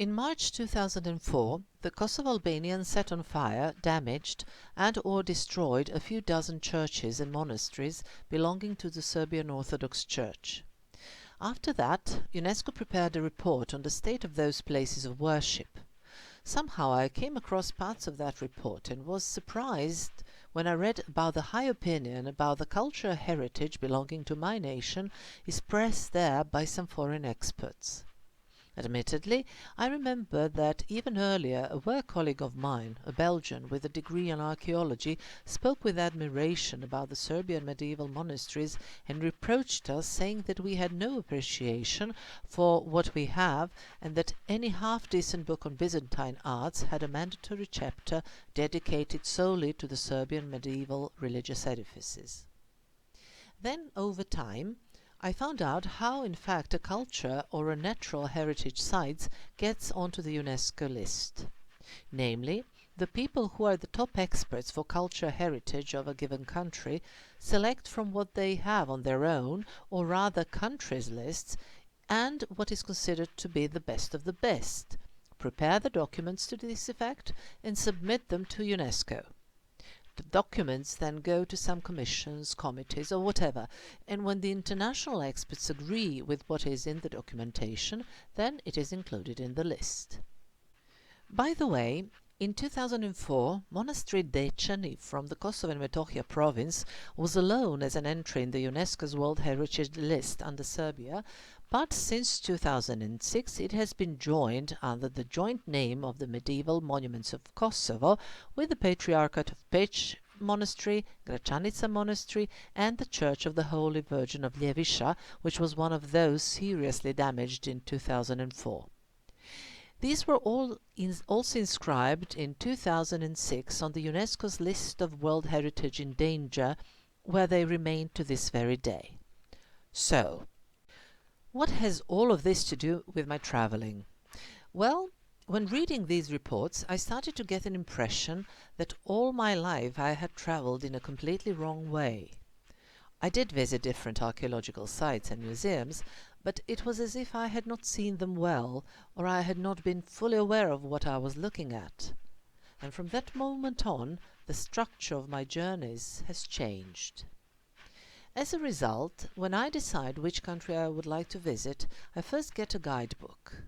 In March 2004, the Kosovo Albanians set on fire, damaged and/or destroyed a few dozen churches and monasteries belonging to the Serbian Orthodox Church. After that, UNESCO prepared a report on the state of those places of worship. Somehow I came across parts of that report and was surprised when I read about the high opinion about the cultural heritage belonging to my nation expressed there by some foreign experts. Admittedly, I remember that even earlier a work colleague of mine, a Belgian with a degree in archaeology, spoke with admiration about the Serbian medieval monasteries and reproached us, saying that we had no appreciation for what we have and that any half-decent book on Byzantine arts had a mandatory chapter dedicated solely to the Serbian medieval religious edifices. Then, over time, I found out how in fact a culture or a natural heritage site gets onto the UNESCO list. Namely, the people who are the top experts for cultural heritage of a given country select from what they have on their own, or rather countries' lists, and what is considered to be the best of the best, prepare the documents to this effect and submit them to UNESCO. The documents then go to some commissions, committees, or whatever, and when the international experts agree with what is in the documentation, then it is included in the list. By the way, in 2004, Monastery Dečani from the Kosovo and Metohija province was alone as an entry in the UNESCO's World Heritage List under Serbia, but since 2006 it has been joined under the joint name of the Medieval Monuments of Kosovo with the Patriarchate of Peć Monastery, Gračanica Monastery, and the Church of the Holy Virgin of Ljeviša, which was one of those seriously damaged in 2004. These were also inscribed in 2006 on the UNESCO's list of World Heritage in Danger, where they remain to this very day. So, what has all of this to do with my traveling? Well, when reading these reports, I started to get an impression that all my life I had traveled in a completely wrong way. I did visit different archaeological sites and museums, but it was as if I had not seen them well, or I had not been fully aware of what I was looking at. And from that moment on, the structure of my journeys has changed. As a result, when I decide which country I would like to visit, I first get a guidebook.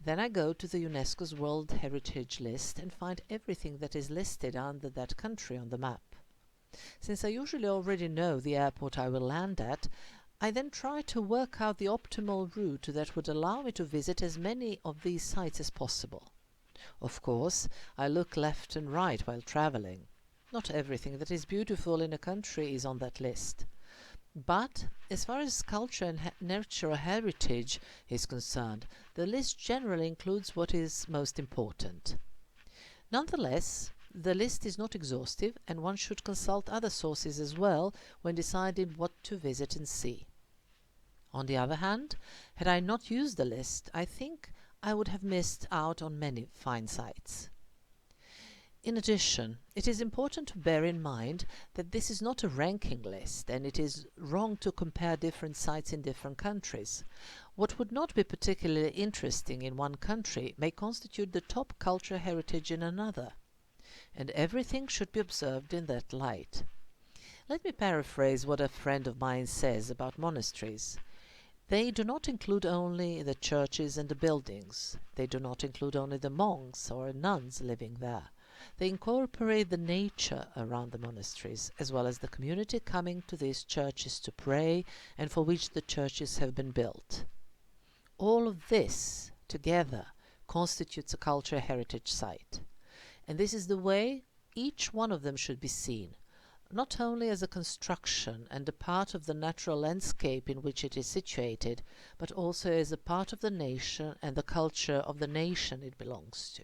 Then I go to the UNESCO's World Heritage List and find everything that is listed under that country on the map. Since I usually already know the airport I will land at, I then try to work out the optimal route that would allow me to visit as many of these sites as possible. Of course, I look left and right while traveling. Not everything that is beautiful in a country is on that list. But, as far as culture and natural heritage is concerned, the list generally includes what is most important. Nonetheless, the list is not exhaustive, and one should consult other sources as well when deciding what to visit and see. On the other hand, had I not used the list, I think I would have missed out on many fine sites. In addition, it is important to bear in mind that this is not a ranking list, and it is wrong to compare different sites in different countries. What would not be particularly interesting in one country may constitute the top cultural heritage in another, and everything should be observed in that light. Let me paraphrase what a friend of mine says about monasteries. They do not include only the churches and the buildings. They do not include only the monks or nuns living there. They incorporate the nature around the monasteries, as well as the community coming to these churches to pray and for which the churches have been built. All of this together constitutes a cultural heritage site. And this is the way each one of them should be seen, not only as a construction and a part of the natural landscape in which it is situated, but also as a part of the nation and the culture of the nation it belongs to.